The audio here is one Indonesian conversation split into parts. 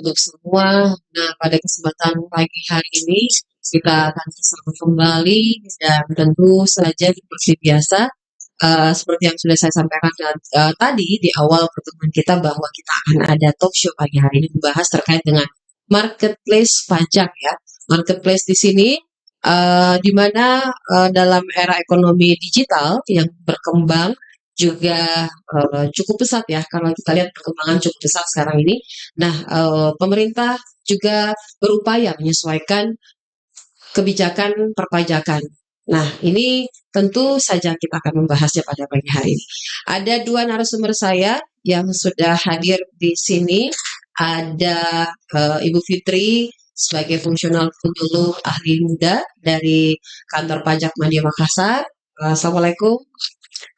untuk semua. Nah, pada kesempatan pagi hari ini kita akan bersama kembali dan tentu saja seperti biasa, seperti yang sudah saya sampaikan tadi di awal pertemuan kita bahwa kita akan ada talk show pagi hari ini membahas terkait dengan marketplace pajak ya. Marketplace di sini di mana dalam era ekonomi digital yang berkembang juga cukup pesat ya, kalau kita lihat perkembangan cukup pesat sekarang ini. Nah, pemerintah juga berupaya menyesuaikan kebijakan perpajakan. Nah, ini tentu saja kita akan membahasnya pada pagi hari ini. Ada dua narasumber saya yang sudah hadir di sini. Ada Ibu Fitri sebagai fungsional penyuluh ahli muda dari kantor pajak Madya Makassar. Assalamualaikum.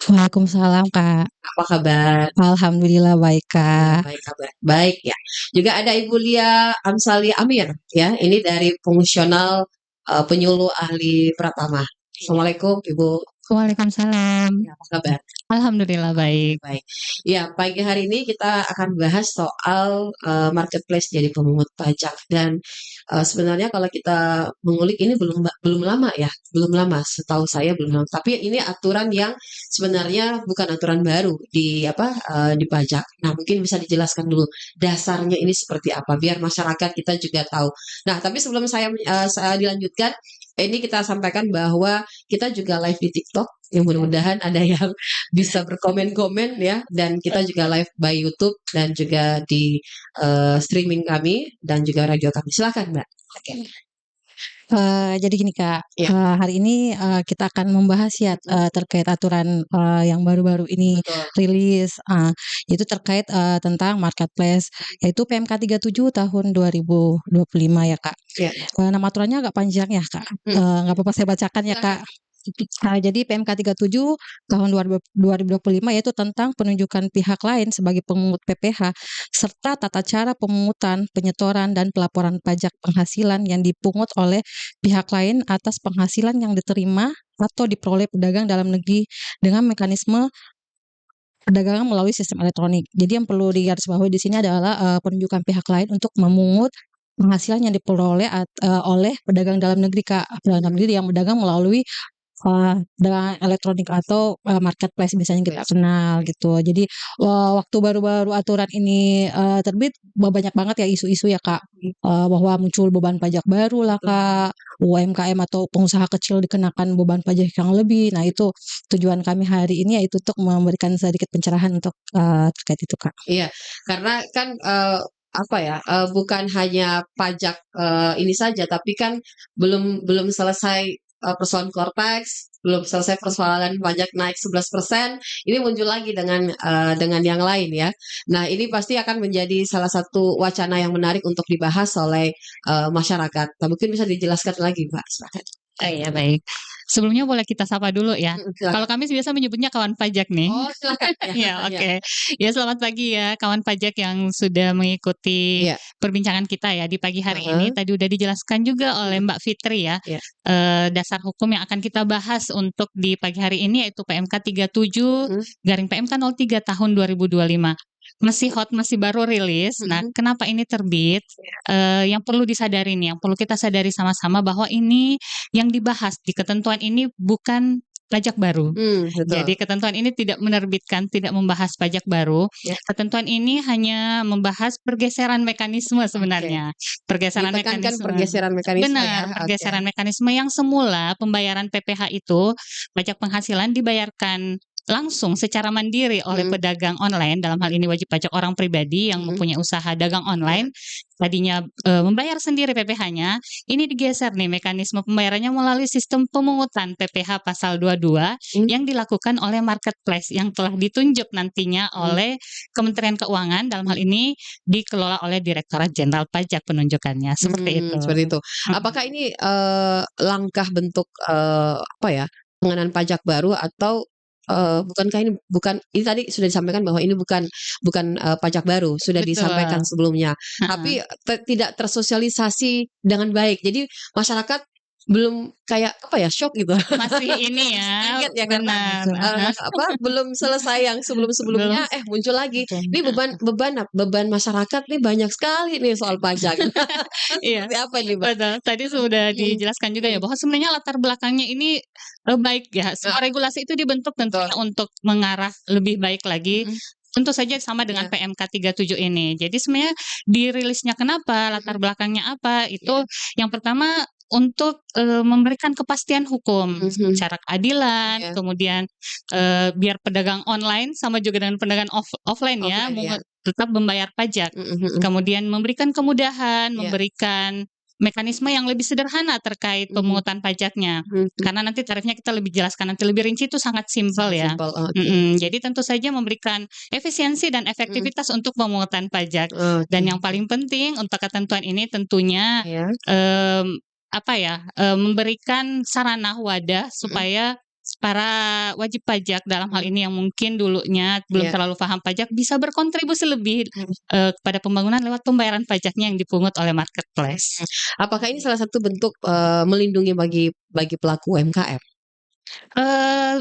Waalaikumsalam, Kak. Apa kabar? Alhamdulillah baik, Kak. Baik kabar. Baik ya. Juga ada Ibu Lia Amsali Amir ya. Ini dari fungsional penyuluh ahli Pratama. Assalamualaikum Ibu. Waalaikumsalam. Ya, apa kabar? Alhamdulillah baik. Baik. Ya, pagi hari ini kita akan bahas soal marketplace jadi pemungut pajak dan sebenarnya kalau kita mengulik ini belum lama ya, belum lama. Setahu saya belum lama. Tapi ini aturan yang sebenarnya bukan aturan baru di pajak. Nah, mungkin bisa dijelaskan dulu dasarnya ini seperti apa biar masyarakat kita juga tahu. Nah, tapi sebelum saya dilanjutkan, ini kita sampaikan bahwa kita juga live di TikTok. Yang mudah-mudahan ada yang bisa berkomen-komen ya, dan kita juga live by YouTube dan juga di streaming kami dan juga radio kami. Silakan Mbak. Oke. Jadi gini, Kak, Ya. hari ini kita akan membahas ya terkait aturan yang baru-baru ini Betul. rilis, itu terkait tentang marketplace, yaitu PMK 37 tahun 2025 ya, Kak. Ya. Nama aturannya agak panjang ya, Kak. Nggak apa-apa saya bacakan ya, Kak. Jadi PMK 37 tahun 2025 yaitu tentang penunjukan pihak lain sebagai pemungut PPh serta tata cara pemungutan, penyetoran dan pelaporan pajak penghasilan yang dipungut oleh pihak lain atas penghasilan yang diterima atau diperoleh pedagang dalam negeri dengan mekanisme perdagangan melalui sistem elektronik. Jadi yang perlu digarisbawahi di sini adalah penunjukan pihak lain untuk memungut penghasilan yang diperoleh oleh pedagang dalam negeri, Kak. Pedagang dalam negeri yang berdagang melalui dengan elektronik atau marketplace biasanya kita kenal gitu. Jadi waktu baru-baru aturan ini terbit banyak banget ya isu-isu ya, Kak, bahwa muncul beban pajak baru lah, Kak, UMKM atau pengusaha kecil dikenakan beban pajak yang lebih. Nah, itu tujuan kami hari ini yaitu untuk memberikan sedikit pencerahan untuk terkait itu, Kak. Iya, karena kan bukan hanya pajak ini saja, tapi kan belum selesai persoalan Cortex, belum selesai persoalan pajak naik 11%, ini muncul lagi dengan yang lain ya. Nah, ini pasti akan menjadi salah satu wacana yang menarik untuk dibahas oleh masyarakat. Nah, mungkin bisa dijelaskan lagi, Mbak. Silakan. Iya, baik. Sebelumnya boleh kita sapa dulu ya. Silakan. Kalau kami biasa menyebutnya kawan pajak nih. Oh, silakan. Ya, oke. Ya, selamat pagi ya kawan pajak yang sudah mengikuti Iya. perbincangan kita ya di pagi hari ini. Tadi udah dijelaskan juga oleh Mbak Fitri ya. Iya. Dasar hukum yang akan kita bahas untuk di pagi hari ini yaitu PMK 37 garing PMK 03 tahun 2025. Masih hot, masih baru rilis. Nah, kenapa ini terbit? Yang perlu disadari nih, yang perlu kita sadari sama-sama bahwa ini yang dibahas di ketentuan ini bukan pajak baru. Betul. Jadi ketentuan ini tidak menerbitkan, tidak membahas pajak baru. Ya. Ketentuan ini hanya membahas pergeseran mekanisme sebenarnya. Pergeseran Ditekankan mekanisme. pergeseran mekanisme Benar, ya. pergeseran mekanisme yang semula pembayaran PPh itu, pajak penghasilan dibayarkan langsung secara mandiri oleh pedagang online, dalam hal ini wajib pajak orang pribadi yang mempunyai usaha dagang online, tadinya membayar sendiri PPh-nya, ini digeser nih mekanisme pembayarannya melalui sistem pemungutan PPh pasal 22 yang dilakukan oleh marketplace yang telah ditunjuk nantinya oleh Kementerian Keuangan, dalam hal ini dikelola oleh Direktorat Jenderal Pajak penunjukannya, seperti itu. Seperti itu. Apakah ini langkah bentuk pengenaan pajak baru atau bukankah ini tadi sudah disampaikan bahwa ini bukan pajak baru, sudah Betul. disampaikan sebelumnya, tapi tidak tersosialisasi dengan baik. Jadi masyarakat belum kayak apa ya, shock gitu. Masih ini ya, Kaget ya karena benar. belum selesai yang sebelum-sebelumnya muncul lagi. Ini beban masyarakat nih banyak sekali nih soal pajak. Iya, Seperti apa nih, Mbak? betul. Tadi sudah Mhm. dijelaskan juga ya Mhm. bahwa sebenarnya latar belakangnya ini baik ya. Semua regulasi itu dibentuk tentunya untuk mengarah lebih baik lagi. Mhm. Tentu saja sama dengan Iya. PMK 37 ini. Jadi sebenarnya dirilisnya kenapa, latar belakangnya apa? Itu yang pertama untuk memberikan kepastian hukum Mhm. secara keadilan, Iya. kemudian biar pedagang online sama juga dengan pedagang offline ya, Offline, ya. tetap membayar pajak. Mhm mhm. Kemudian memberikan kemudahan, Iya. memberikan mekanisme yang lebih sederhana terkait Mhm. pemungutan pajaknya. Mhm. Karena nanti tarifnya kita lebih jelaskan, nanti lebih rinci itu sangat simpel ya. Simpel, oke. Jadi tentu saja memberikan efisiensi dan efektivitas untuk pemungutan pajak. Oke. Dan yang paling penting untuk ketentuan ini tentunya Iya. memberikan sarana wadah Mhm. supaya para wajib pajak dalam hal Mhm. ini yang mungkin dulunya belum Iya. terlalu paham pajak bisa berkontribusi lebih Mhm. kepada pembangunan lewat pembayaran pajaknya yang dipungut oleh marketplace. Apakah ini salah satu bentuk melindungi bagi pelaku UMKM?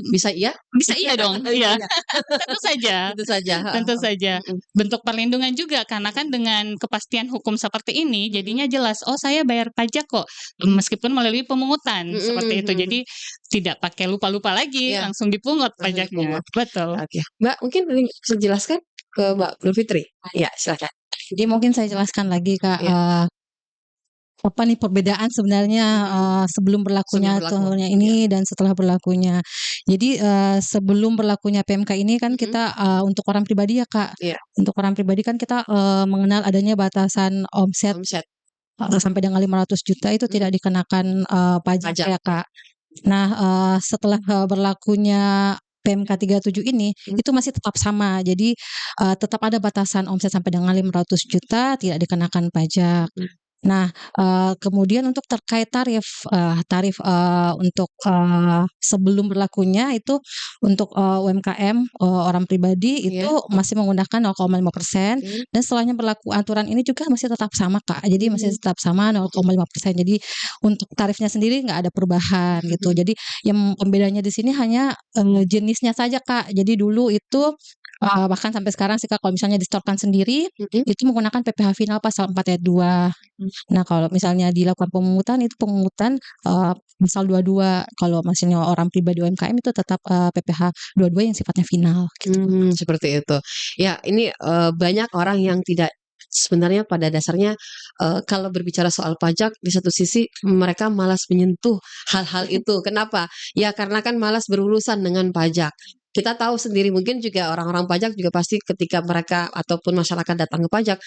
Bisa iya? Bisa iya dong, iya. Iya. Tentu saja. Tentu saja, heeh. Tentu saja. Mhm. Bentuk perlindungan juga karena kan dengan kepastian hukum seperti ini jadinya jelas, oh saya bayar pajak kok meskipun melalui pemungutan seperti itu. Mhm. Jadi tidak pakai lupa-lupa lagi, Iya. langsung dipungut Langsung pajaknya. dipungut. Betul. Oke. Mbak, mungkin bisa jelaskan ke Mbak Nur Fitri? Iya, silakan. Jadi mungkin saya jelaskan lagi Kak, Iya. apa nih perbedaan sebenarnya sebelum berlakunya Sebelum berlaku. aturannya ini dan setelah berlakunya. Jadi sebelum berlakunya PMK ini kan kita untuk orang pribadi ya Kak, Iya. untuk orang pribadi kan kita mengenal adanya batasan omset Omset. sampai dengan 500 juta itu tidak dikenakan pajak Pajak. ya Kak. Nah setelah berlakunya PMK 37 ini itu masih tetap sama. Jadi tetap ada batasan omset sampai dengan 500 juta tidak dikenakan pajak. Nah, kemudian untuk terkait tarif untuk sebelum berlakunya itu untuk UMKM orang pribadi itu masih menggunakan 0,5% dan setelahnya berlaku aturan ini juga masih tetap sama Kak. Jadi masih tetap sama 0,5%. Jadi untuk tarifnya sendiri nggak ada perubahan gitu. Jadi yang pembedanya di sini hanya jenisnya saja Kak. Jadi dulu itu bahkan sampai sekarang sih Kak kalau misalnya distorkan sendiri itu menggunakan PPh final pasal 4 ayat 2. Nah, kalau misalnya dilakukan pemungutan itu pemungutan pasal 22. Kalau misalnya orang pribadi UMKM itu tetap PPh 22 yang sifatnya final gitu. Seperti itu. Ya, ini banyak orang yang tidak sebenarnya pada dasarnya kalau berbicara soal pajak di satu sisi mereka malas menyentuh hal-hal itu. Kenapa? Ya karena kan malas berurusan dengan pajak. Kita tahu sendiri mungkin juga orang-orang pajak juga pasti ketika mereka ataupun masyarakat datang ke pajak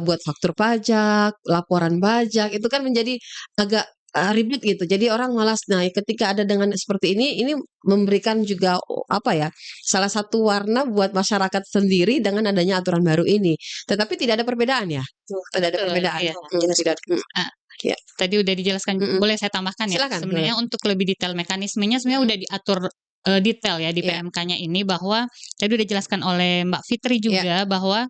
buat faktur pajak, laporan pajak itu kan menjadi agak ribet gitu. Jadi orang malas. Nah, ketika ada dengan seperti ini memberikan juga salah satu warna buat masyarakat sendiri dengan adanya aturan baru ini. Tetapi tidak ada perbedaan ya? Tidak ada perbedaan. Iya. Tidak. Ya. Tadi udah dijelaskan, boleh saya tambahkan ya? Silakan, Sebenarnya untuk lebih detail mekanismenya sebenarnya udah diatur detail ya di PMK-nya ini bahwa tadi udah dijelaskan oleh Mbak Fitri juga bahwa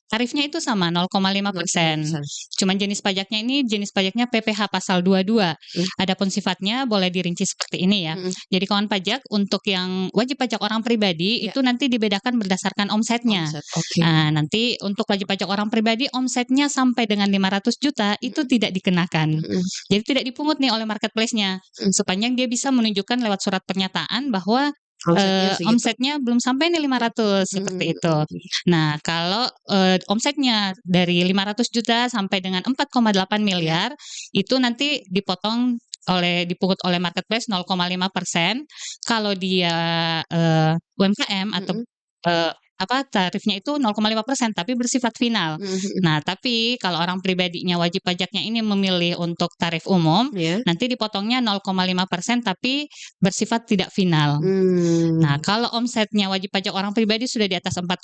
tarifnya itu sama 0,5%. Cuman jenis pajaknya PPh pasal 22. Adapun sifatnya boleh dirinci seperti ini ya. Jadi kawan pajak untuk yang wajib pajak orang pribadi itu nanti dibedakan berdasarkan omsetnya. Nah, nanti untuk wajib pajak orang pribadi omsetnya sampai dengan 500 juta itu tidak dikenakan. Jadi tidak dipungut nih oleh marketplace-nya. Sepanjang dia bisa menunjukkan lewat surat pernyataan bahwa omsetnya belum sampai nih 500 seperti itu. Nah, kalau omsetnya dari 500 juta sampai dengan 4,8 miliar itu nanti dipungut oleh marketplace 0,5%. Kalau dia UMKM atau tarifnya itu 0,5% tapi bersifat final. Nah, tapi kalau orang pribadinya wajib pajaknya ini memilih untuk tarif umum, nanti dipotongnya 0,5% tapi bersifat tidak final. Nah, kalau omsetnya wajib pajak orang pribadi sudah di atas 4,8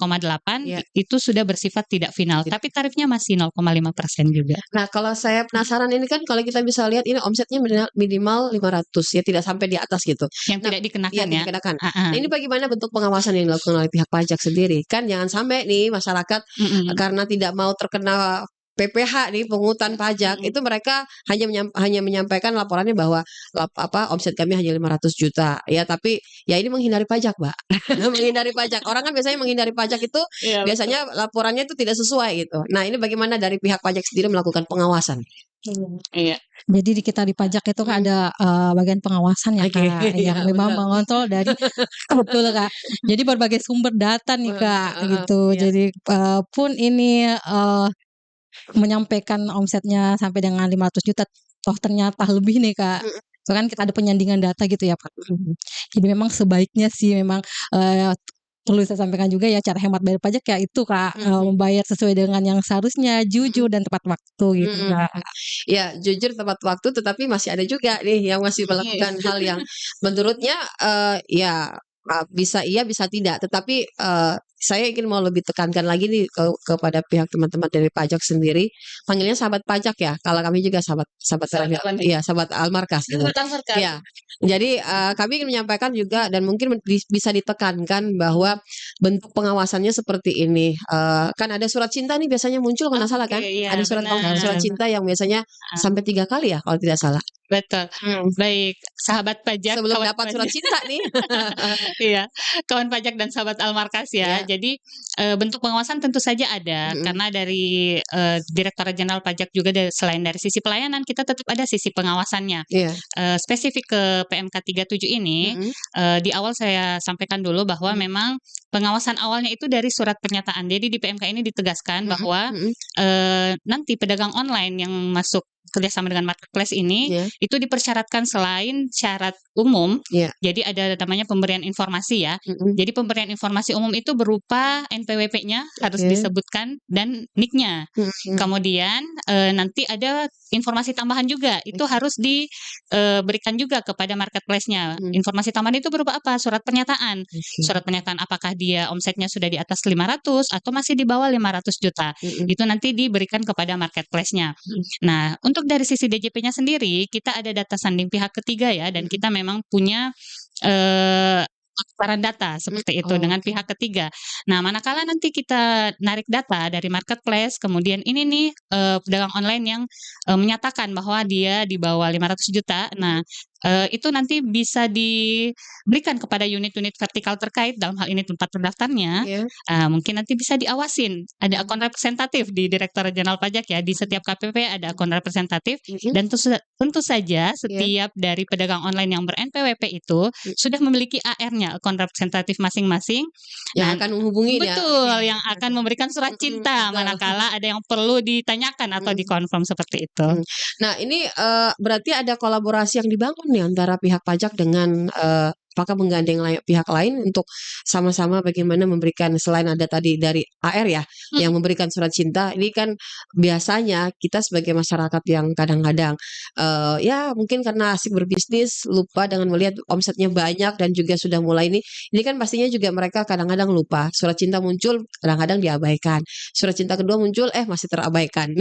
itu sudah bersifat tidak final, tapi tarifnya masih 0,5% juga. Nah, kalau saya penasaran ini kan kalau kita bisa lihat ini omsetnya minimal 500 ya, tidak sampai di atas gitu. Yang tidak dikenakan ya. Tidak dikenakan. Nah, ini bagaimana bentuk pengawasan yang dilakukan oleh pihak pajak sendiri? Kan jangan sampai nih masyarakat karena tidak mau terkena PPH nih, pungutan pajak, itu mereka hanya menyampaikan laporannya bahwa omset kami hanya 500 juta. Ya, tapi ya ini menghindari pajak, Mbak. Menghindari pajak. Orang kan biasanya menghindari pajak itu Iya, betul. biasanya laporannya itu tidak sesuai gitu. Nah, ini bagaimana dari pihak pajak sendiri melakukan pengawasan? Iya. Jadi di kita di pajak itu kan ada bagian pengawasan ya Oke, Kak, iya, yang memang betul. mengontrol dari betul Kak. Jadi berbagai sumber data nih Kak, gitu. Iya. Jadi pun ini menyampaikan omsetnya sampai dengan 500 juta, toh ternyata lebih nih Kak. Itu kan kita ada penyandingan data gitu ya Pak. Jadi memang sebaiknya sih memang perlu saya sampaikan juga ya, cara hemat bayar pajak ya itu Kak, membayar sesuai dengan yang seharusnya, jujur dan tepat waktu gitu Kak. Ya, jujur tepat waktu, tetapi masih ada juga nih yang masih melakukan hal yang menurutnya ya bisa iya bisa tidak, tetapi saya ingin mau lebih tekankan lagi nih kepada pihak teman-teman dari pajak sendiri, panggilnya sahabat pajak ya, kalau kami juga sahabat iya sahabat Almarkas gitu. Ya, jadi kami ingin menyampaikan juga dan mungkin bisa ditekankan bahwa bentuk pengawasannya seperti ini. Kan ada surat cinta nih biasanya muncul kalau nggak salah kan? Iya, Ada surat cinta yang biasanya sampai 3 kali ya kalau tidak salah. Betul. Baik, sahabat pajak, Sebelum kawan dapat pajak. surat cinta nih. Iya, kawan pajak dan sahabat Almarkas ya. Jadi bentuk pengawasan tentu saja ada karena dari Direktorat Jenderal Pajak juga selain dari sisi pelayanan kita tetap ada sisi pengawasannya. Iya. Spesifik ke PMK 37 ini di awal saya sampaikan dulu bahwa memang pengawasan awalnya itu dari surat pernyataan. Jadi di PMK ini ditegaskan bahwa nanti pedagang online yang masuk kerjasama dengan marketplace ini itu dipersyaratkan selain syarat umum, jadi ada namanya pemberian informasi ya. Jadi pemberian informasi umum itu berupa NPWP-nya harus disebutkan dan NIK-nya. Kemudian nanti ada informasi tambahan juga itu harus diberikan juga kepada marketplace-nya. Informasi tambahan itu berupa apa? Surat pernyataan. Surat pernyataan apakah dia omsetnya sudah di atas 500 atau masih di bawah 500 juta. Itu nanti diberikan kepada marketplace-nya. Nah, untuk dari sisi DJP-nya sendiri, kita ada data sanding pihak ketiga ya, dan kita memang punya transparan data seperti itu dengan pihak ketiga. Nah, manakala nanti kita narik data dari marketplace, kemudian ini nih pedagang online yang menyatakan bahwa dia di bawah 500 juta. Nah, itu nanti bisa diberikan kepada unit-unit vertikal terkait dalam hal ini tempat terdaftarnya. Mungkin nanti bisa diawasin. Ada akun representatif di Direktorat Jenderal Pajak ya, di setiap KPP ada akun representatif dan tentu saja setiap dari pedagang online yang ber-NPWP itu sudah memiliki AR-nya, akun representatif masing-masing yang akan menghubungi betul, yang akan memberikan surat cinta manakala ada yang perlu ditanyakan atau dikonfirm seperti itu. Nah, ini berarti ada kolaborasi yang dibangun nih antara pihak pajak dengan apakah menggandeng pihak lain untuk sama-sama bagaimana memberikan, selain ada tadi dari AR ya yang memberikan surat cinta. Ini kan biasanya kita sebagai masyarakat yang kadang-kadang ya mungkin karena asik berbisnis lupa dengan melihat omsetnya banyak dan juga sudah mulai ini kan pastinya juga mereka kadang-kadang lupa. Surat cinta muncul kadang-kadang diabaikan, surat cinta kedua muncul masih terabaikan.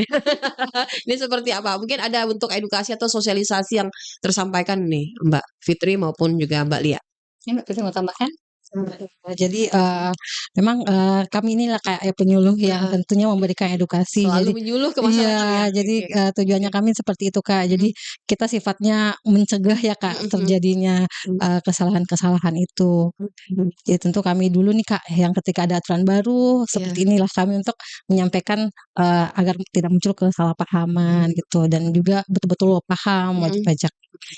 Ini seperti apa? Mungkin ada bentuk edukasi atau sosialisasi yang tersampaikan nih Mbak Fitri maupun juga Mbak Lia. Ini Mbak Fitri mau tambahkan? Jadi memang kami inilah kayak penyuluh yang tentunya memberikan edukasi. Selalu Jadi menyuluh ke masyarakat iya, jadi tujuannya kami seperti itu Kak. Jadi kita sifatnya mencegah ya Kak terjadinya kesalahan-kesalahan itu. Jadi tentu kami dulu nih Kak yang ketika ada aturan baru seperti inilah kami untuk menyampaikan agar tidak muncul kesalahpahaman gitu dan juga betul-betul paham wajib pajak.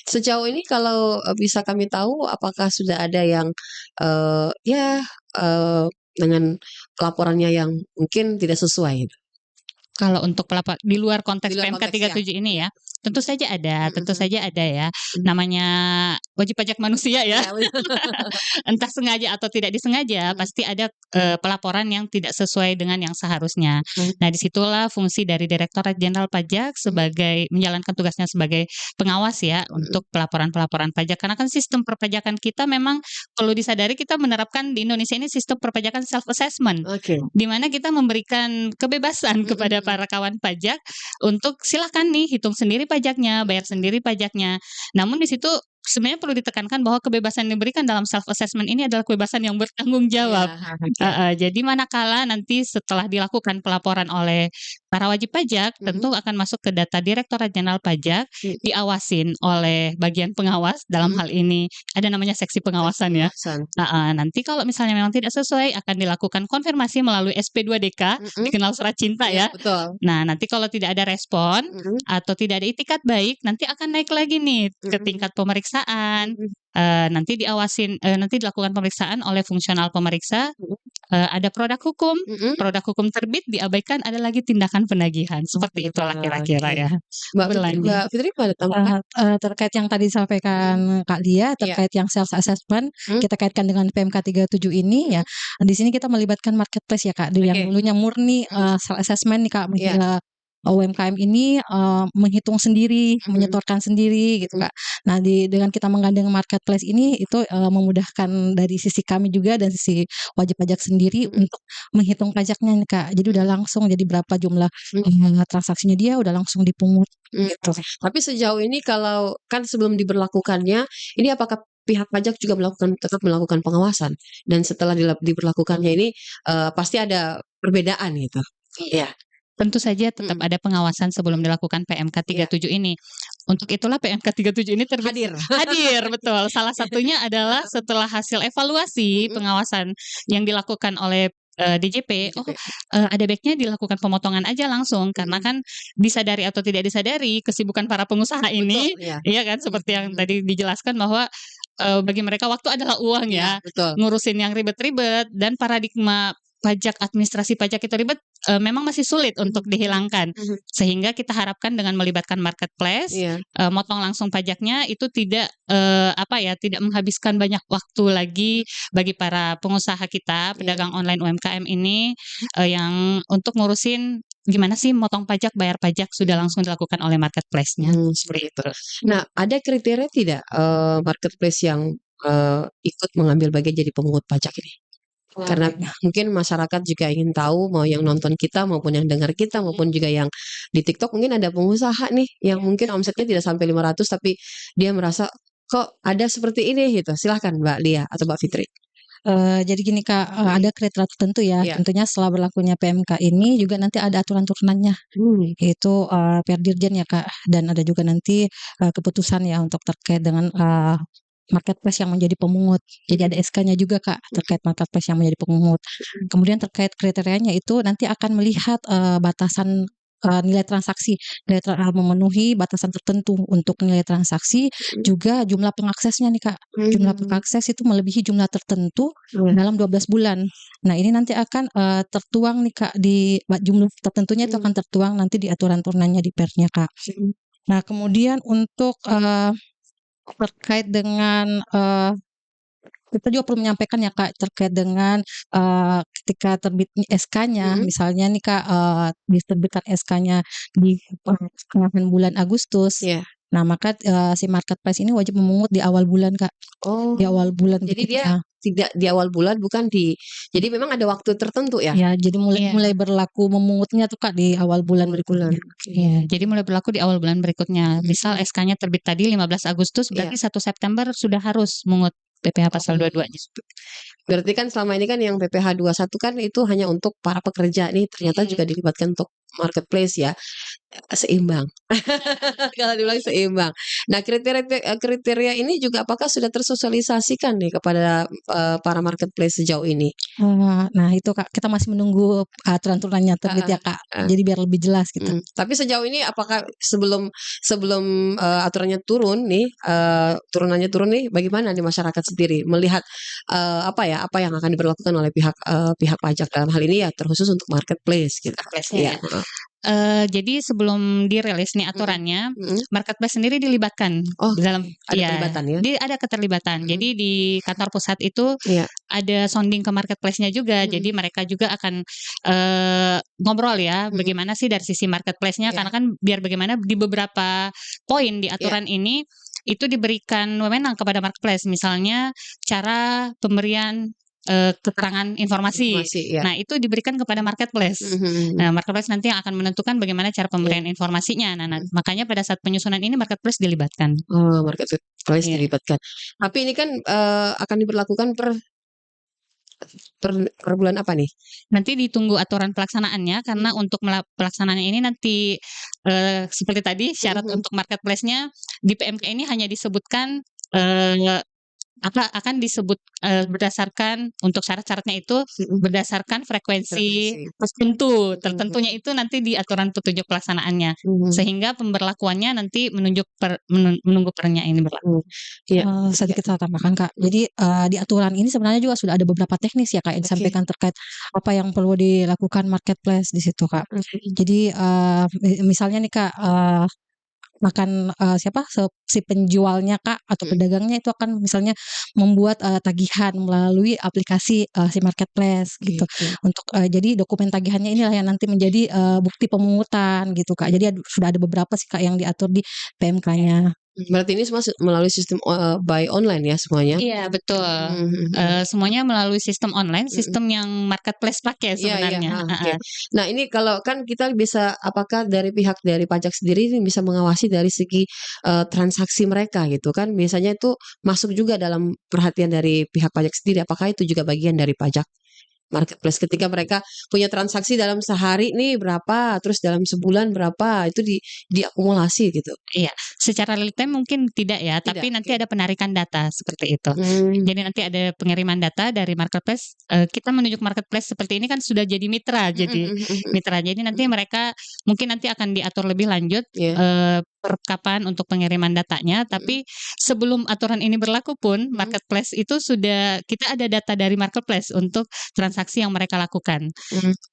Sejauh ini kalau bisa kami tahu apakah sudah ada yang dengan pelaporannya yang mungkin tidak sesuai? Kalau untuk pelapor di luar konteks Di luar PMK konteks, 37 ini ya, tentu saja ada ya. Namanya wajib pajak manusia ya. Entah sengaja atau tidak disengaja, pasti ada pelaporan yang tidak sesuai dengan yang seharusnya. Nah, disitulah fungsi dari Direktorat Jenderal Pajak sebagai menjalankan tugasnya sebagai pengawas ya untuk pelaporan-pelaporan pajak. Karena kan sistem perpajakan kita memang perlu disadari kita menerapkan di Indonesia ini sistem perpajakan self-assessment. Di mana kita memberikan kebebasan kepada para kawan pajak untuk silakan nih hitung sendiri pajaknya, bayar sendiri pajaknya. Namun di situ sebenarnya perlu ditekankan bahwa kebebasan yang diberikan dalam self assessment ini adalah kebebasan yang bertanggung jawab. Jadi manakala nanti setelah dilakukan pelaporan oleh para wajib pajak tentu akan masuk ke data Direktorat Jenderal Pajak, diawasin oleh bagian pengawas, dalam hal ini ada namanya seksi pengawasan ya. Nanti kalau misalnya memang tidak sesuai akan dilakukan konfirmasi melalui SP2DK, dikenal surat cinta ya. Betul. Nah, nanti kalau tidak ada respon atau tidak ada itikat baik, nanti akan naik lagi nih ke tingkat pemeriksaan. Nanti dilakukan pemeriksaan oleh fungsional pemeriksa. Ada produk hukum terbit diabaikan, ada lagi tindakan penagihan. Seperti itulah kira-kira ya. Mbak Fitri pada tambahkan? Terkait yang tadi disampaikan Kak Lia terkait yang self assessment, kita kaitkan dengan PMK 37 ini ya. Di sini kita melibatkan marketplace ya Kak. Yang dulunya murni self assessment nih Kak. UMKM ini menghitung sendiri, menyetorkan sendiri gitu Kak. Nah, dengan kita menggandeng marketplace ini itu memudahkan dari sisi kami juga dan sisi wajib pajak sendiri untuk menghitung pajaknya nih Kak. Jadi udah langsung jadi berapa jumlah transaksinya dia udah langsung dipungut gitu. Tapi sejauh ini kalau kan sebelum diberlakukannya, ini apakah pihak pajak juga tetap melakukan pengawasan, dan setelah diberlakukannya ini pasti ada perbedaan gitu. Iya. Tentu saja tetap ada pengawasan sebelum dilakukan PMK 37 ini. Untuk itulah PMK 37 ini hadir, betul. Salah satunya adalah setelah hasil evaluasi pengawasan yang dilakukan oleh DJP, ada baiknya dilakukan pemotongan aja langsung, karena kan disadari atau tidak disadari kesibukan para pengusaha ini, iya kan, seperti yang tadi dijelaskan bahwa bagi mereka waktu adalah uang ya, ngurusin yang ribet-ribet, dan paradigma administrasi pajak itu ribet, memang masih sulit untuk dihilangkan. Sehingga kita harapkan dengan melibatkan marketplace, motong langsung pajaknya itu tidak tidak menghabiskan banyak waktu lagi bagi para pengusaha kita, pedagang online UMKM ini, yang untuk ngurusin gimana sih motong pajak, bayar pajak, sudah langsung dilakukan oleh marketplace-nya. Seperti itu. Nah, ada kriteria tidak marketplace yang ikut mengambil bagian jadi pemungut pajak ini? Karena mungkin masyarakat juga ingin tahu, mau yang nonton kita maupun yang dengar kita maupun juga yang di TikTok, mungkin ada pengusaha nih yang mungkin omsetnya tidak sampai 500 tapi dia merasa kok ada seperti ini gitu. Silahkan Mbak Lia atau Mbak Fitri. Jadi gini Kak, ada kriteria tertentu ya. Tentunya setelah berlakunya PMK ini juga nanti ada aturan turunannya. Itu Perdirjen ya Kak, dan ada juga nanti keputusan ya untuk terkait dengan marketplace yang menjadi pemungut. Jadi ada SK-nya juga Kak terkait marketplace yang menjadi pemungut. Kemudian terkait kriterianya itu nanti akan melihat batasan nilai transaksi, memenuhi batasan tertentu untuk nilai transaksi, juga jumlah pengaksesnya nih Kak. Jumlah pengakses itu melebihi jumlah tertentu dalam 12 bulan. Nah, ini nanti akan tertuang nih Kak di jumlah tertentunya, itu akan tertuang nanti di aturan turunannya di Pernya Kak. Nah, kemudian untuk terkait dengan kita juga perlu menyampaikan ya Kak terkait dengan ketika terbit SK-nya, misalnya nih Kak diterbitkan SK-nya di pertengahan bulan Agustus. Nah, maka si marketplace ini wajib memungut di awal bulan Kak. Di awal bulan. Jadi dia tidak di awal bulan, jadi memang ada waktu tertentu ya? Ya, jadi mulai berlaku memungutnya tuh Kak di awal bulan berikutnya. Iya, jadi mulai berlaku di awal bulan berikutnya. Misal SK-nya terbit tadi 15 Agustus, berarti 1 September sudah harus mungut PPh pasal 22-nya. Berarti kan selama ini kan yang PPh 21 kan itu hanya untuk para pekerja, nih ternyata juga dilibatkan untuk marketplace ya. Seimbang. Kalau dibilang seimbang. Nah, kriteria ini juga apakah sudah tersosialisasikan nih kepada para marketplace sejauh ini? Nah, itu Kak, kita masih menunggu aturan turunannya terbit ya Kak. Jadi biar lebih jelas gitu. Tapi sejauh ini apakah sebelum aturannya turun nih, turunannya turun nih, bagaimana nih masyarakat sendiri melihat apa yang akan diberlakukan oleh pihak pajak dalam hal ini ya, terkhusus untuk marketplace gitu. Jadi sebelum dirilis nih aturannya, marketplace sendiri dilibatkan dalam keterlibatan ya. Ada keterlibatan. Jadi di kantor pusat itu ada sounding ke marketplace-nya juga. Jadi mereka juga akan ngobrol ya, bagaimana sih dari sisi marketplace-nya, karena kan biar bagaimana di beberapa poin di aturan ini itu diberikan wewenang kepada marketplace, misalnya cara pemberian keterangan informasi. Nah, itu diberikan kepada marketplace. Nah, marketplace nanti yang akan menentukan bagaimana cara pemberian informasinya. Nah, makanya pada saat penyusunan ini marketplace dilibatkan. Marketplace dilibatkan. Tapi ini kan akan diberlakukan per per bulan apa nih? Nanti ditunggu aturan pelaksanaannya karena untuk pelaksanaannya ini nanti seperti tadi syarat untuk marketplace-nya di PMK ini hanya disebutkan akan disebut berdasarkan untuk syarat-syaratnya itu berdasarkan frekuensi tertentunya itu nanti di aturan petunjuk pelaksanaannya sehingga pemberlakuannya nanti menunggu pernya ini berlaku. Sedikit saya tambahkan Kak. Jadi di aturan ini sebenarnya juga sudah ada beberapa teknis ya Kak yang disampaikan terkait apa yang perlu dilakukan marketplace di situ Kak. Jadi misalnya nih Kak akan si penjualnya Kak atau pedagangnya itu akan misalnya membuat tagihan melalui aplikasi si marketplace gitu. Untuk jadi dokumen tagihannya inilah yang nanti menjadi bukti pemungutan gitu Kak. Jadi sudah ada beberapa sih Kak yang diatur di PMK-nya. Berarti ini semua melalui sistem buy online ya semuanya? Iya betul. Semuanya melalui sistem online, sistem yang marketplace pakai sebenarnya. Nah ini kalau kan kita bisa, apakah dari pihak dari pajak sendiri ini bisa mengawasi dari segi transaksi mereka gitu kan? Biasanya itu masuk juga dalam perhatian dari pihak pajak sendiri. Apakah itu juga bagian dari pajak marketplace ketika mereka punya transaksi dalam sehari nih berapa, terus dalam sebulan berapa, itu diakumulasi gitu? Iya, secara real time mungkin tidak ya, tapi nanti ada penarikan data seperti itu. Jadi nanti ada pengiriman data dari marketplace. Kita menunjuk marketplace seperti ini kan sudah jadi mitra, jadi nanti mereka mungkin nanti akan diatur lebih lanjut kapan untuk pengiriman datanya. Tapi sebelum aturan ini berlaku pun marketplace itu sudah kita ada data dari marketplace untuk transaksi yang mereka lakukan.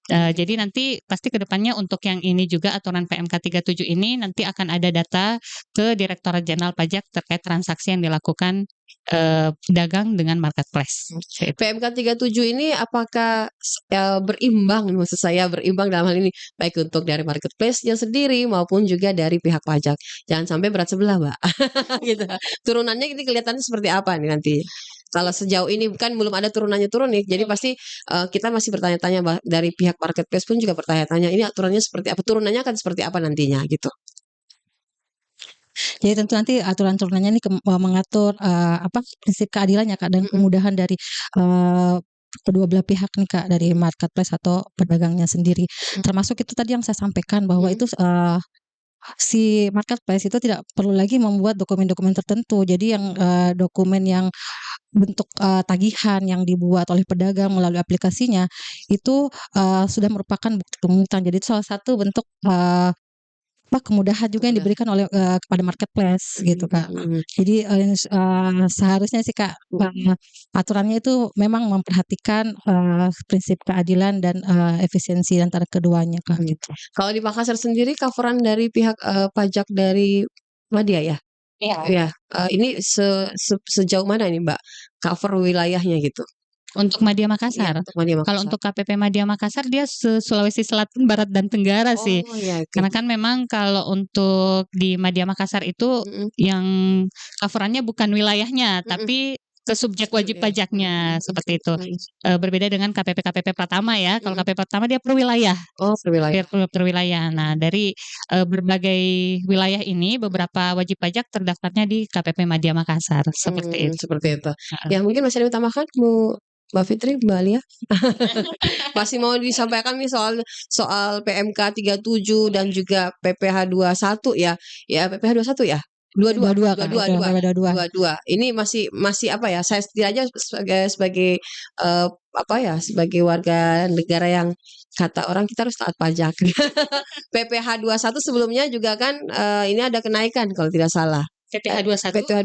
Jadi nanti pasti kedepannya untuk yang ini juga aturan PMK 37 ini nanti akan ada data ke Direktorat Jenderal Pajak terkait transaksi yang dilakukan pedagang dengan marketplace. PMK 37 ini apakah berimbang, maksud saya berimbang dalam hal ini baik untuk dari marketplace-nya sendiri maupun juga dari pihak pajak. Jangan sampai berat sebelah, Mbak. Gitu. Turunannya ini kelihatannya seperti apa nih nanti? Kalau sejauh ini kan belum ada turunannya turun nih, jadi pasti kita masih bertanya-tanya, dari pihak marketplace pun juga bertanya-tanya ini aturannya seperti apa, turunannya akan seperti apa nantinya gitu. Jadi tentu nanti aturan-turunannya ini mengatur prinsip keadilannya Kak dan kemudahan dari kedua belah pihak nih Kak, dari marketplace atau pedagangnya sendiri. Termasuk itu tadi yang saya sampaikan bahwa itu si marketplace itu tidak perlu lagi membuat dokumen-dokumen tertentu. Jadi yang dokumen yang bentuk tagihan yang dibuat oleh pedagang melalui aplikasinya itu sudah merupakan bukti pemungutan. Jadi itu salah satu bentuk kemudahan juga yang diberikan oleh kepada marketplace gitu Kak. Jadi seharusnya sih Kak aturannya itu memang memperhatikan prinsip keadilan dan efisiensi antara keduanya Kak gitu. Kalau di Makassar sendiri coveran dari pihak pajak dari Madya ya? Iya. Ini sejauh mana ini Mbak cover wilayahnya gitu? Untuk Madya Makassar. Kalau untuk KPP Madya Makassar dia Sulawesi Selatan, Barat dan Tenggara sih. Karena kan memang kalau untuk di Madya Makassar itu yang coverannya bukan wilayahnya, tapi ke subjek wajib pajaknya seperti itu. Berbeda dengan KPP Pratama ya. Kalau KPP Pratama dia per wilayah. Per wilayah. Nah, dari berbagai wilayah ini beberapa wajib pajak terdaftarnya di KPP Madya Makassar seperti itu. Seperti itu. Ya mungkin masih ada ditambahkan Mbak Fitri, Mbak Alia, masih mau disampaikan nih soal PMK 37 dan juga PPH 21 ya? Ya PPH 21 ya? 22. Ini masih apa ya? Saya setidaknya sebagai sebagai warga negara yang kata orang kita harus taat pajak. PPH 21 sebelumnya juga kan ini ada kenaikan kalau tidak salah. PPH 21.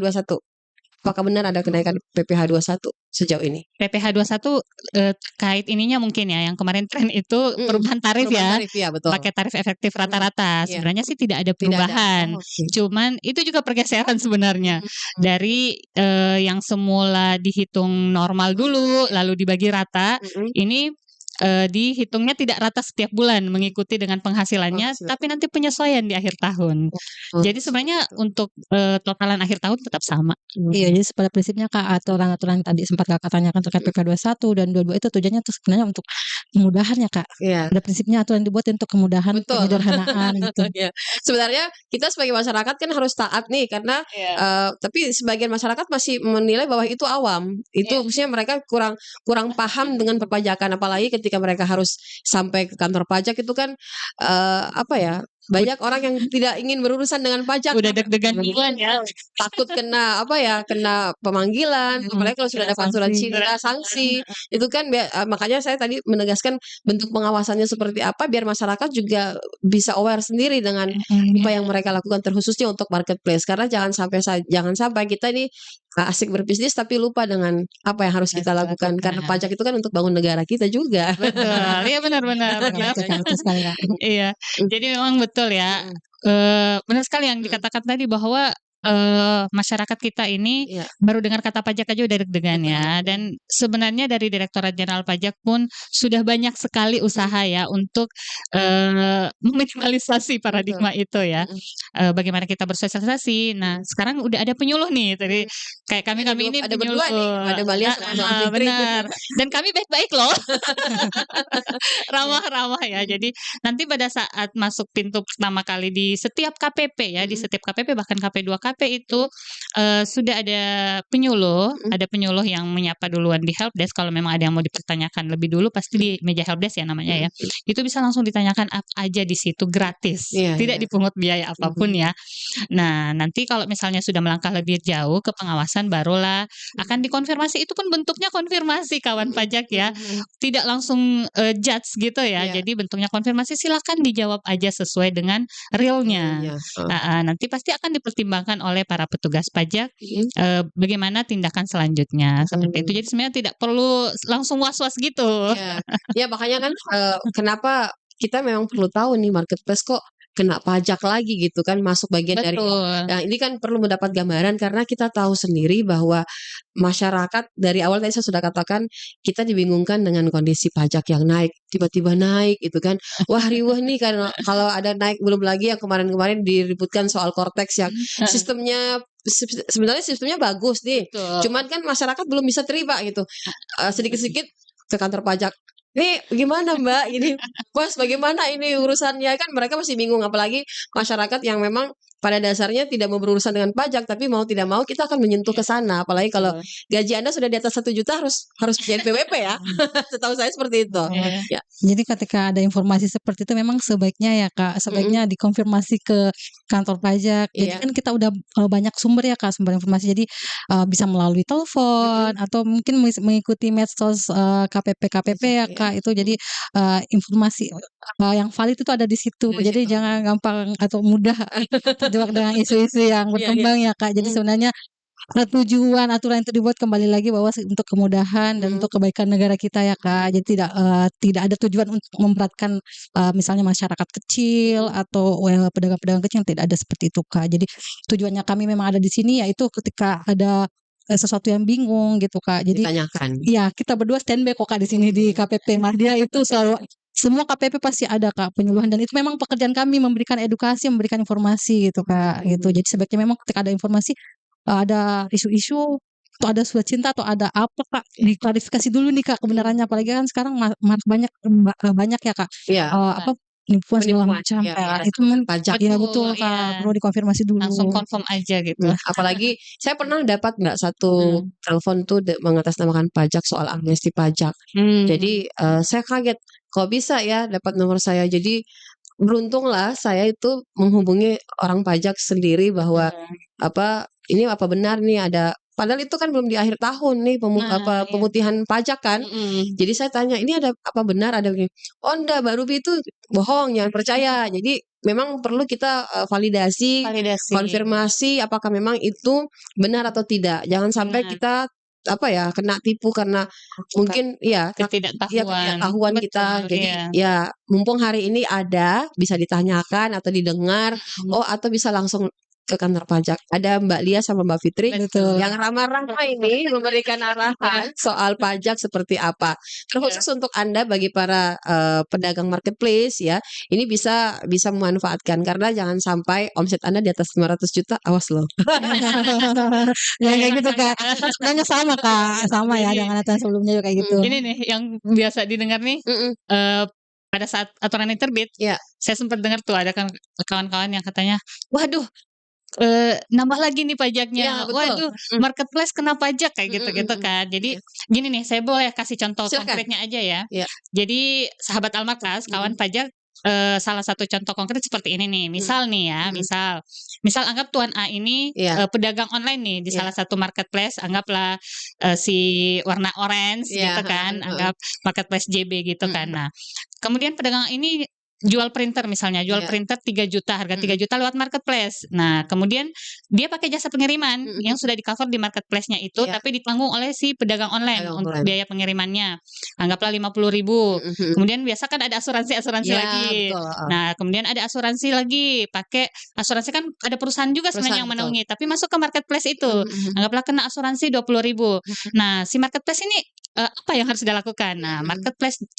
Apakah benar ada kenaikan PPH 21 sejauh ini? PPH 21 terkait ininya mungkin ya, yang kemarin tren itu perubahan tarif ya. Betul. Pakai tarif efektif rata-rata. Sebenarnya sih tidak ada perubahan. Cuman itu juga pergeseran sebenarnya. Dari yang semula dihitung normal dulu lalu dibagi rata, ini dihitungnya tidak rata setiap bulan mengikuti dengan penghasilannya, tapi nanti penyesuaian di akhir tahun. Jadi sebenarnya untuk totalan akhir tahun tetap sama. Iya, jadi pada prinsipnya Kak aturan-aturan tadi sempat Kakak tanyakan terkait PPH 21 dan 22 itu tujuannya tuh sebenarnya untuk kemudahan ya Kak. Iya. Pada prinsipnya aturan dibuat untuk kemudahan, Betul. penyederhanaan gitu. Ya. Sebenarnya kita sebagai masyarakat kan harus taat nih karena tapi sebagian masyarakat masih menilai bahwa itu awam. Itu maksudnya mereka kurang paham dengan perpajakan, apalagi ketika mereka harus sampai ke kantor pajak itu kan apa ya? Banyak orang yang tidak ingin berurusan dengan pajak. Udah deg-degan duluan ya. Takut kena kena pemanggilan, apalagi kalau sudah dapat surat cinta, sanksi. Itu kan makanya saya tadi menegaskan bentuk pengawasannya seperti apa biar masyarakat juga bisa aware sendiri dengan apa yang mereka lakukan, terkhususnya untuk marketplace. Karena jangan sampai kita ini asik berbisnis tapi lupa dengan apa yang harus kita lakukan, karena pajak itu kan untuk bangun negara kita juga. Betul. Iya benar-benar. Betul sekali Kak. Iya. Jadi memang betul ya. Benar sekali yang dikatakan tadi bahwa masyarakat kita ini baru dengar kata pajak aja udah deg-degan ya. Dan sebenarnya dari Direktorat Jenderal Pajak pun sudah banyak sekali usaha ya untuk meminimalisasi paradigma itu ya. Bagaimana kita bersosialisasi. Nah, sekarang udah ada penyuluh nih. Jadi kayak kami ini ada penyuluh. berdua nih, ada Malia sama Fitri. Benar. Dan kami baik-baik loh. Ramah-ramah ya. Jadi nanti pada saat masuk pintu pertama kali di setiap KPP ya, di setiap KPP bahkan KP2 KP itu sudah ada penyuluh, yang menyapa duluan di helpdesk. Kalau memang ada yang mau dipertanyakan lebih dulu pasti di meja helpdesk ya namanya ya. Itu bisa langsung ditanyakan apa aja di situ gratis, tidak dipungut biaya apapun ya. Nah, nanti kalau misalnya sudah melangkah lebih jauh ke pengawasan barulah akan dikonfirmasi. Itu pun bentuknya konfirmasi kawan pajak ya. Tidak langsung judge gitu ya. Jadi bentuknya konfirmasi, silakan dijawab aja sesuai dengan realnya. Nanti pasti akan dipertimbangkan oleh para petugas pajak bagaimana tindakan selanjutnya seperti itu. Jadi sebenarnya tidak perlu langsung was-was gitu. Ya makanya kan kenapa kita memang perlu tahu nih marketplace kok kena pajak lagi gitu kan, masuk bagian dari. Nah, ini kan perlu mendapat gambaran karena kita tahu sendiri bahwa masyarakat dari awal tadi saya sudah katakan kita dibingungkan dengan kondisi pajak yang naik, tiba-tiba naik itu kan. Wah, riuh nih kan kalau ada naik, belum lagi yang kemarin-kemarin diributkan soal Cortex yang sebenarnya sistemnya bagus nih. Cuman kan masyarakat belum bisa terima gitu. Sedikit-sedikit ke kantor pajak. Nih gimana Mbak? Ini Bos bagaimana ini urusannya, kan mereka masih bingung, apalagi masyarakat yang memang pada dasarnya tidak mau berurusan dengan pajak, tapi mau tidak mau kita akan menyentuh ke sana. Apalagi kalau gaji Anda sudah di atas 1 juta harus jadi PWP ya. Setahu saya seperti itu. Ya. Jadi ketika ada informasi seperti itu memang sebaiknya ya Kak, sebaiknya dikonfirmasi ke kantor pajak. Jadi kan kita udah banyak sumber ya Kak, sumber informasi. Jadi bisa melalui telepon atau mungkin mengikuti medsos KPP ya Kak. Itu jadi informasi yang valid itu ada di situ. Jadi jangan gampang atau mudah terjebak dengan isu-isu yang berkembang ya Kak. Jadi sebenarnya tujuan aturan itu dibuat kembali lagi bahwa untuk kemudahan dan untuk kebaikan negara kita ya Kak. Jadi tidak ada tujuan untuk memberatkan misalnya masyarakat kecil atau pedagang-pedagang kecil, tidak ada seperti itu Kak. Jadi tujuannya kami memang ada di sini yaitu ketika ada sesuatu yang bingung gitu Kak. Jadi ditanyakan. Ya, kita berdua standby kok Kak di sini di KPP Mahdia itu selalu. Semua KPP pasti ada Kak penyuluhan, dan itu memang pekerjaan kami memberikan edukasi, memberikan informasi gitu Kak. Gitu. Jadi sebaiknya memang ketika ada informasi, ada isu-isu atau ada surat cinta atau ada apa Kak, diklarifikasi dulu nih Kak kebenarannya, apalagi kan sekarang banyak ya Kak. Penipuan segala macam itu pajak ya betul Kak, perlu dikonfirmasi dulu. Langsung confirm aja gitu. Apalagi saya pernah dapat satu telepon tuh mengatasnamakan pajak soal amnesti pajak. Jadi saya kaget kok bisa ya dapat nomor saya. Jadi beruntunglah saya itu menghubungi orang pajak sendiri bahwa ini apa benar nih ada. Padahal itu kan belum di akhir tahun nih pemutihan pajak kan. Jadi saya tanya, ini ada apa benar ada begini? Oh enggak, baru itu bohong, jangan percaya. Jadi memang perlu kita validasi, konfirmasi apakah memang itu benar atau tidak. Jangan sampai kita kena tipu karena mungkin ketidaktahuan kita. Jadi ya mumpung hari ini ada bisa ditanyakan atau didengar, atau bisa langsung ke kantor pajak. Ada Mbak Lia sama Mbak Fitri Betul. yang ramah-ramah ini memberikan arahan soal pajak seperti apa. Terkhusus untuk Anda bagi para pedagang marketplace ya, ini bisa memanfaatkan karena jangan sampai omset Anda di atas 500 juta, awas loh. Ya kayak gitu Kak. Sebenarnya sama Kak, sama ya dengan aturan sebelumnya juga kayak gitu. Ini nih yang biasa didengar nih, Mm-mm. pada saat aturan ini terbit, Ya. saya sempat dengar tuh ada kan kawan-kawan yang katanya, waduh, nambah lagi nih pajaknya, Ya, betul. waduh, marketplace kena pajak kayak gitu-gitu kan. Jadi gini nih, saya boleh kasih contoh Silakan. konkretnya aja ya. Ya. Jadi sahabat Almarkas, kawan pajak, salah satu contoh konkret seperti ini nih. Misal nih ya, misal anggap Tuan A ini Ya. pedagang online nih di Ya. salah satu marketplace, anggaplah si warna orange Ya, gitu kan, anggap marketplace JB gitu kan. Nah, kemudian pedagang ini jual printer misalnya, jual Ya. printer 3 juta, harga 3 juta lewat marketplace. Nah, kemudian dia pakai jasa pengiriman yang sudah di-cover di marketplace-nya itu, Ya. tapi ditanggung oleh si pedagang online Pedagang untuk online. biaya pengirimannya. Anggaplah 50.000. Kemudian biasa kan ada asuransi Ya, lagi. betul. Nah, kemudian ada asuransi lagi, pakai asuransi kan ada perusahaan juga sebenarnya yang Perusahaan, menaungi, tapi masuk ke marketplace itu. Anggaplah kena asuransi 20.000. Nah, si marketplace ini apa yang harus dia lakukan? Nah,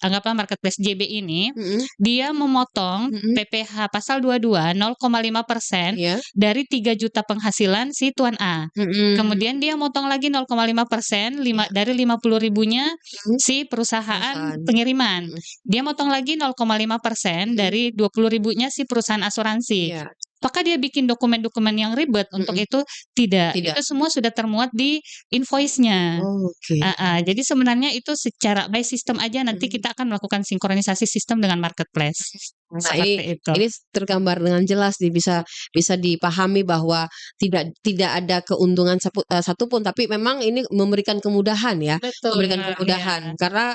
anggaplah marketplace JB ini dia memotong PPh pasal 22 0,5% Ya. dari 3 juta penghasilan si Tuan A. Kemudian dia motong lagi 0,5% dari 50.000-nya si perusahaan pengiriman. Dia motong lagi 0,5% dari 20.000-nya si perusahaan asuransi. Ya. Apakah dia bikin dokumen-dokumen yang ribet untuk itu? Tidak. Tidak. Itu semua sudah termuat di invoice-nya. Oke. Jadi sebenarnya itu secara by system aja nanti kita akan melakukan sinkronisasi sistem dengan marketplace. Nah, Seperti itu. ini tergambar dengan jelas nih, bisa dipahami bahwa tidak ada keuntungan satupun, tapi memang ini memberikan kemudahan ya, Betul. memberikan kemudahan Iya. karena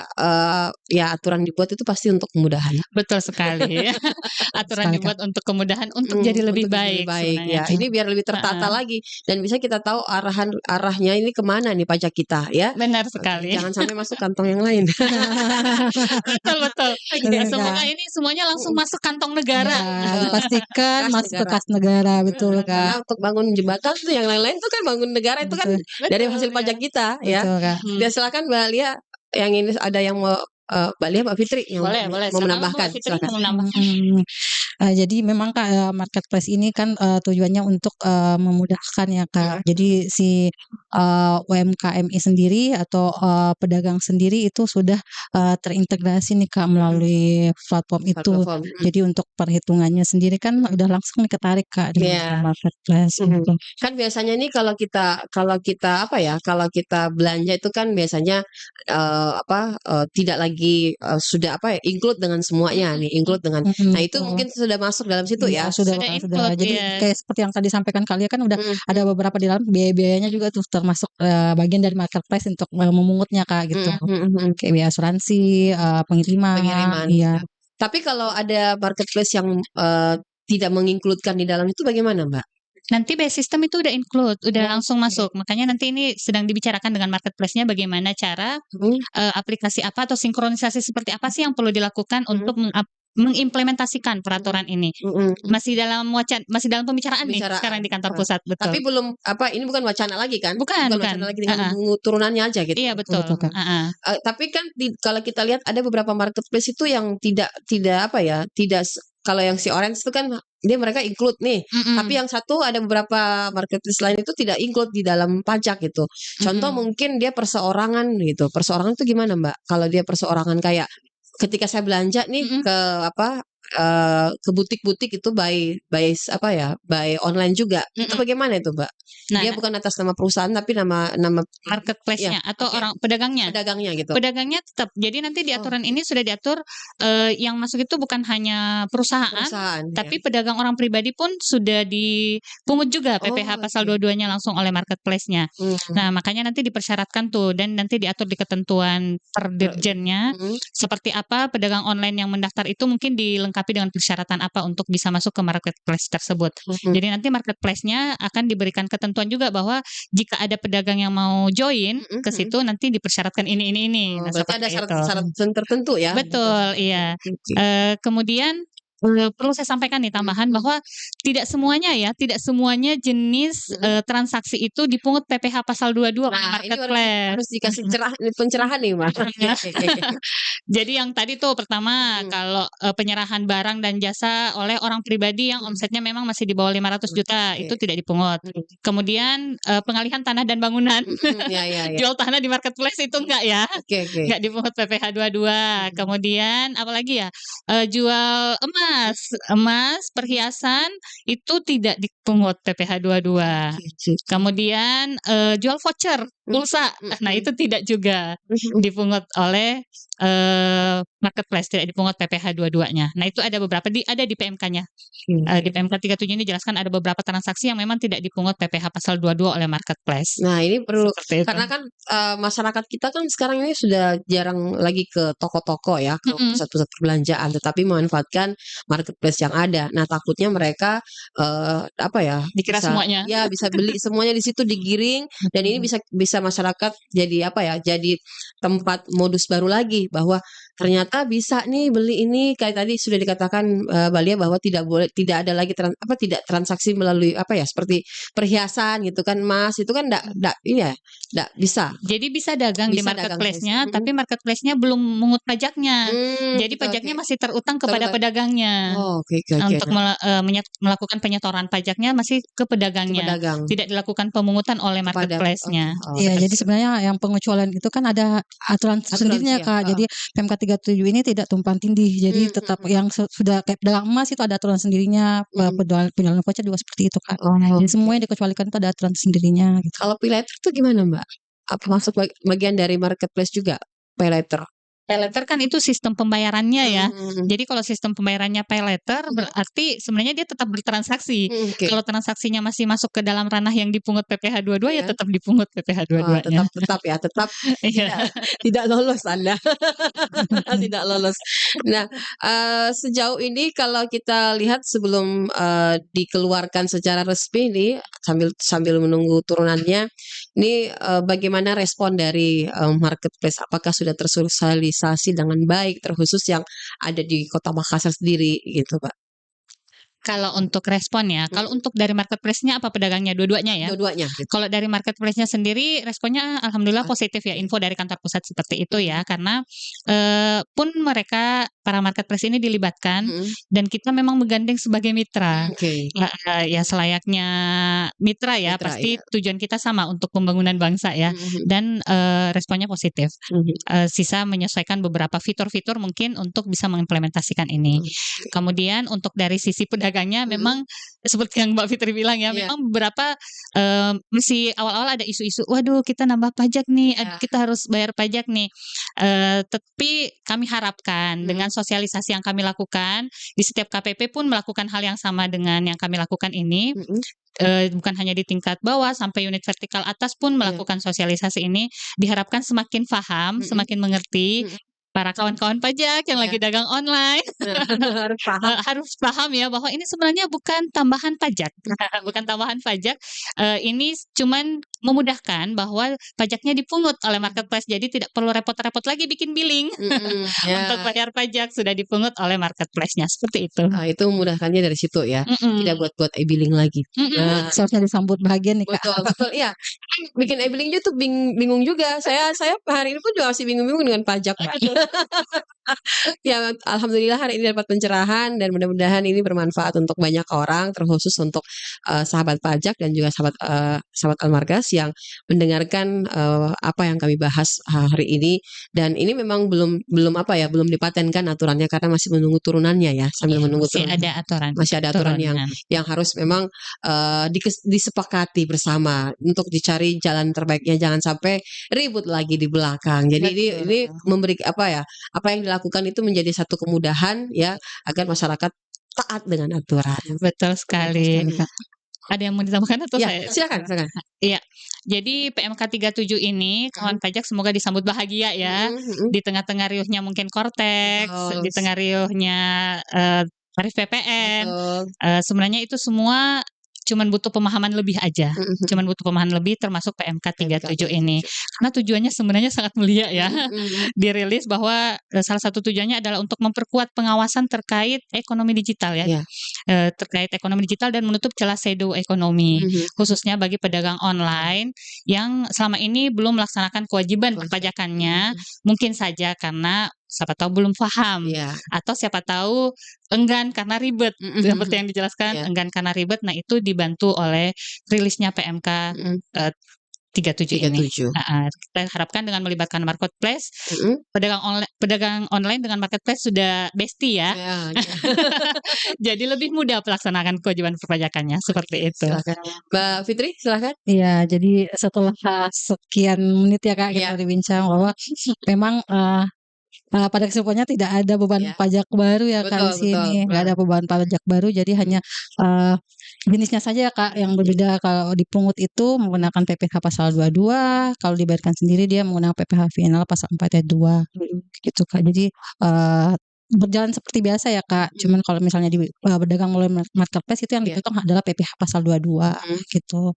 ya aturan dibuat itu pasti untuk kemudahan. Betul sekali. Aturan Sekali, dibuat untuk kemudahan untuk jadi lebih Untuk baik. ya. Ini biar lebih tertata lagi dan bisa kita tahu arahnya ini kemana nih pajak kita ya. Benar Oke, sekali. jangan sampai masuk kantong yang lain. Betul. Iya, Semoga ini semuanya langsung masuk kantong negara. Ya, dipastikan Kas masuk ke negara. kas negara, betul Karena Kak. untuk bangun jembatan tuh yang lain-lain tuh kan bangun negara itu kan dari hasil pajak kita ya. Betul Kak. Ya silakan Mbak Lia, yang ini ada yang mau Mbak Lia, Mbak Fitri yang Boleh. mau Silakan, menambahkan. Mbak Fitri, Silakan. mau menambahkan. Jadi memang Kak, marketplace ini kan tujuannya untuk memudahkan ya Kak. Jadi si UMKMI sendiri atau pedagang sendiri itu sudah terintegrasi nih Kak melalui platform itu. Platform. Jadi untuk perhitungannya sendiri kan udah langsung diketarik Kak di Iya. marketplace gitu. Kan biasanya nih kalau kita apa ya, kalau kita belanja itu kan biasanya tidak lagi sudah apa ya, include dengan semuanya nih, include dengan. Nah, itu Betul. mungkin sudah masuk dalam situ Iya, ya. sudah Sudah Kak, include, Jadi iya. kayak seperti yang tadi sampaikan kalian kan udah ada beberapa di dalam biaya-biayanya juga tuh termasuk bagian dari marketplace untuk memungutnya Kak gitu. Kayak biaya asuransi, pengiriman. Iya. Tapi kalau ada marketplace yang tidak menginkludkan di dalam itu bagaimana Mbak? Nanti base system itu udah include, udah langsung masuk. Makanya nanti ini sedang dibicarakan dengan marketplace-nya bagaimana cara aplikasi apa atau sinkronisasi seperti apa sih yang perlu dilakukan untuk mengimplementasikan peraturan ini. Masih dalam pembicaraan nih sekarang di kantor pusat, betul. Tapi belum ini bukan wacana lagi kan? Bukan. Wacana lagi, dengan turunannya aja gitu. Iya, betul. Tapi kan kalau kita lihat ada beberapa marketplace itu yang tidak kalau yang si orange itu kan mereka include nih. Tapi yang satu ada beberapa marketplace lain itu tidak include di dalam pajak gitu. Contoh mungkin dia perseorangan gitu. Perseorangan itu gimana Mbak? Kalau dia perseorangan kayak ketika saya belanja nih ke butik-butik itu by online juga. Itu bagaimana itu Mbak? Dia bukan atas nama perusahaan tapi nama marketplace-nya atau orang pedagangnya gitu. Pedagangnya tetap. Jadi nanti di aturan ini sudah diatur yang masuk itu bukan hanya perusahaan tapi pedagang orang pribadi pun sudah dipungut juga PPh pasal 22-nya langsung oleh marketplace-nya. Nah, makanya nanti dipersyaratkan tuh dan nanti diatur di ketentuan per dirjennya seperti apa pedagang online yang mendaftar itu mungkin dilengkapi dengan persyaratan apa untuk bisa masuk ke marketplace tersebut. Jadi nanti marketplace-nya akan diberikan ketentuan juga bahwa jika ada pedagang yang mau join ke situ nanti dipersyaratkan ini. Nah, berarti ada seperti itu. syarat-syarat tertentu ya. Betul, iya. Kemudian Perlu saya sampaikan nih tambahan bahwa tidak semuanya jenis transaksi itu dipungut PPh pasal 22 oleh Nah, ini harus marketplace. dikasih pencerahan nih, Mbak. Jadi yang tadi tuh pertama kalau penyerahan barang dan jasa oleh orang pribadi yang omsetnya memang masih di bawah 500 juta itu tidak dipungut. Kemudian pengalihan tanah dan bangunan. Ya. Jual tanah di marketplace itu enggak ya. Oke. Enggak dipungut PPh 22. Kemudian apalagi ya? Jual emas, perhiasan itu tidak dipungut PPh 22. Kemudian jual voucher, pulsa. Nah, itu tidak juga dipungut oleh marketplace, tidak dipungut PPh 22-nya. Nah, itu ada beberapa ada di PMK-nya. Di PMK 37 ini dijelaskan ada beberapa transaksi yang memang tidak dipungut PPh pasal 22 oleh marketplace. Nah, ini perlu Seperti itu. karena kan masyarakat kita kan sekarang ini sudah jarang lagi ke toko-toko ya, ke pusat-pusat perbelanjaan, tetapi memanfaatkan marketplace yang ada. Nah, takutnya mereka Dikira semuanya. Ya, bisa beli semuanya di situ digiring dan ini bisa masyarakat jadi jadi tempat modus baru lagi bahwa ternyata bisa nih beli ini kayak tadi sudah dikatakan Balia bahwa tidak ada lagi tidak transaksi melalui seperti perhiasan gitu kan, emas itu kan enggak bisa. Jadi bisa dagang di Bisa dagang marketplace-nya, di situ. tapi marketplace-nya belum mengut pajaknya. Jadi Oke. pajaknya masih terutang kepada pedagangnya. Oke. Untuk melakukan penyetoran pajaknya masih ke pedagangnya. Pedagang. Tidak dilakukan pemungutan oleh marketplace-nya. Iya, jadi sebenarnya yang pengecualian itu kan ada aturan sendirinya, ya. Kak. Jadi PMK 37 ini tidak tumpang tindih. Jadi tetap yang sudah kayak pedagang emas itu ada aturan sendirinya, penjualan voucher juga seperti itu, Kak. Jadi semua yang dikecualikan itu ada aturan sendirinya gitu. Kalau pay later itu gimana, Mbak? Apa masuk bagian dari marketplace juga pay later? Pay later kan itu sistem pembayarannya ya. Jadi kalau sistem pembayarannya pay later berarti sebenarnya dia tetap bertransaksi. Kalau transaksinya masih masuk ke dalam ranah yang dipungut PPh 22 ya tetap dipungut PPh 22-nya. Tetap tidak lolos Anda. Tidak lolos. Nah, sejauh ini kalau kita lihat sebelum dikeluarkan secara resmi nih sambil menunggu turunannya, ini bagaimana respon dari marketplace? Apakah sudah tersosialisasi dengan baik, terkhusus yang ada di Kota Makassar sendiri gitu, Pak? Kalau untuk respon ya, kalau untuk dari marketplace-nya apa pedagangnya? Dua-duanya ya? Dua-duanya. Gitu. Kalau dari marketplace-nya sendiri responnya alhamdulillah positif ya, info dari kantor pusat seperti itu ya, karena pun mereka para marketplace ini dilibatkan dan kita memang menggandeng sebagai mitra. Ya selayaknya mitra ya, pasti tujuan kita sama untuk pembangunan bangsa ya, dan responnya positif. Sisa menyesuaikan beberapa fitur-fitur mungkin untuk bisa mengimplementasikan ini. Kemudian untuk dari sisi pedagangnya memang seperti yang Mbak Fitri bilang ya, memang beberapa masih awal-awal ada isu-isu, waduh kita nambah pajak nih, kita harus bayar pajak nih. Tapi kami harapkan dengan sosialisasi yang kami lakukan di setiap KPP pun melakukan hal yang sama dengan yang kami lakukan ini. Bukan hanya di tingkat bawah sampai unit vertikal atas pun melakukan sosialisasi ini, diharapkan semakin paham, semakin mengerti. Para kawan-kawan pajak yang lagi dagang online harus paham ya bahwa ini sebenarnya bukan tambahan pajak, bukan tambahan pajak. Ini cuman memudahkan bahwa pajaknya dipungut oleh marketplace, jadi tidak perlu repot-repot lagi bikin billing untuk bayar pajak, sudah dipungut oleh marketplace-nya seperti itu. Itu memudahkannya dari situ ya, tidak buat e-billing lagi. Seharusnya disambut bahagia nih, Kak. Betul, iya. Bikin e-billing tuh bingung juga. Saya hari ini pun juga masih bingung-bingung dengan pajak, Pak. Ya, alhamdulillah hari ini dapat pencerahan dan mudah-mudahan ini bermanfaat untuk banyak orang, terkhusus untuk sahabat pajak dan juga sahabat Almargas yang mendengarkan apa yang kami bahas hari ini. Dan ini memang belum dipatenkan aturannya karena masih menunggu turunannya ya, sambil menunggu turunannya. Masih ada aturan yang harus memang disepakati bersama untuk dicari jalan terbaiknya, jangan sampai ribut lagi di belakang. Jadi ini memberi apa yang dilakukan itu menjadi satu kemudahan ya agar masyarakat taat dengan aturan. Betul sekali. Ada yang mau ditambahkan atau saya? Silakan. Iya. Jadi PMK 37 ini kawan pajak semoga disambut bahagia ya. Di tengah-tengah riuhnya mungkin Kortex, di tengah riuhnya tarif PPN. Sebenarnya itu semua cuman butuh pemahaman lebih aja. Cuman butuh pemahaman lebih termasuk PMK 37 ini. Karena tujuannya sebenarnya sangat mulia ya. Dirilis bahwa salah satu tujuannya adalah untuk memperkuat pengawasan terkait ekonomi digital ya. Iya. Terkait ekonomi digital dan menutup celah shadow ekonomi, khususnya bagi pedagang online yang selama ini belum melaksanakan kewajiban perpajakannya, mungkin saja karena siapa tahu belum paham, atau siapa tahu enggan karena ribet, seperti yang dijelaskan, enggan karena ribet. Nah, itu dibantu oleh rilisnya PMK 37 ini. Kita harapkan dengan melibatkan marketplace, pedagang online dengan marketplace sudah bestie ya. Jadi lebih mudah melaksanakan kewajiban perpajakannya, seperti itu. Silakan. Mbak Fitri, silakan. Iya, jadi setelah sekian menit ya Kak kita berbincang bahwa memang pada kesimpulannya tidak ada beban pajak baru ya Kak di sini, nggak ada beban pajak baru, jadi hanya jenisnya saja ya Kak yang berbeda. Kalau dipungut itu menggunakan PPh pasal 22, kalau dibayarkan sendiri dia menggunakan PPh final pasal 4 ayat 2 gitu Kak. Jadi berjalan seperti biasa ya Kak. Cuman kalau misalnya di berdagang melalui marketplace itu yang dihitung adalah PPh pasal 22 gitu.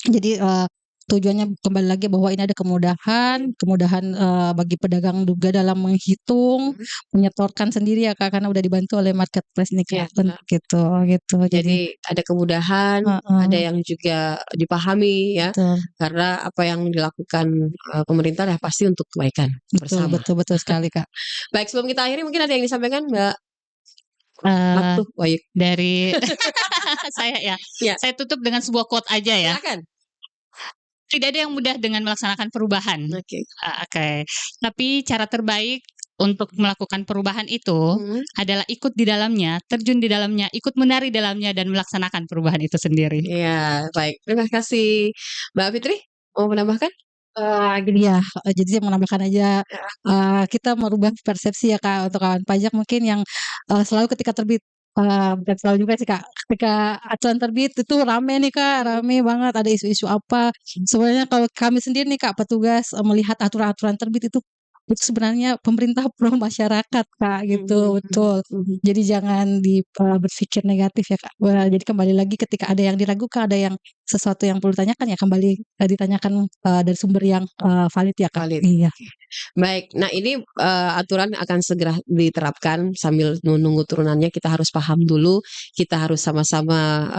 Jadi tujuannya kembali lagi bahwa ini ada kemudahan bagi pedagang juga dalam menghitung, menyetorkan sendiri ya Kak, karena udah dibantu oleh marketplace nih Kak. Gitu. Jadi ada kemudahan, ada yang juga dipahami ya. Karena apa yang dilakukan pemerintah ya pasti untuk kebaikan bersama. Betul sekali Kak. Baik, sebelum kita akhiri mungkin ada yang disampaikan Mbak dari saya ya. Saya tutup dengan sebuah quote aja ya. Silakan. Tidak ada yang mudah dengan melaksanakan perubahan. Tapi cara terbaik untuk melakukan perubahan itu adalah ikut di dalamnya, terjun di dalamnya, ikut menari dalamnya, dan melaksanakan perubahan itu sendiri. Ya, baik. Terima kasih. Mbak Fitri, mau menambahkan? Gini ya, jadi saya menambahkan aja, kita merubah persepsi ya Kak untuk kawan pajak mungkin yang selalu ketika terbit, bukan selalu juga sih Kak, ketika acuan terbit itu rame nih Kak, rame banget ada isu-isu apa. Sebenarnya kalau kami sendiri nih Kak petugas melihat aturan-aturan terbit itu sebenarnya pemerintah pro masyarakat Kak gitu, betul. Jadi jangan berpikir negatif ya Kak. Jadi kembali lagi ketika ada yang diragukan, ada yang sesuatu yang perlu ditanyakan ya kembali ditanyakan dari sumber yang valid ya Kak. Iya. Baik, nah ini aturan akan segera diterapkan. Sambil menunggu turunannya kita harus paham dulu, kita harus sama-sama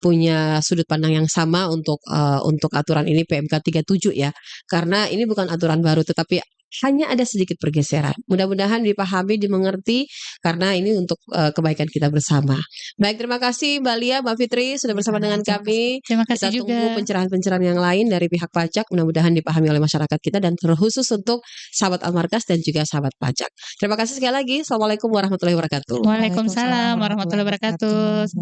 punya sudut pandang yang sama untuk aturan ini PMK 37 ya. Karena ini bukan aturan baru tetapi hanya ada sedikit pergeseran. Mudah-mudahan dipahami, dimengerti karena ini untuk kebaikan kita bersama. Baik, terima kasih Mbak Lia, Mbak Fitri sudah bersama dengan kami. Terima kasih kita juga. tunggu pencerahan-pencerahan yang lain dari pihak pajak. Mudah-mudahan dipahami oleh masyarakat kita dan terkhusus untuk sahabat Almarkas dan juga sahabat pajak. Terima kasih sekali lagi. Assalamualaikum warahmatullahi wabarakatuh. Waalaikumsalam warahmatullahi wabarakatuh.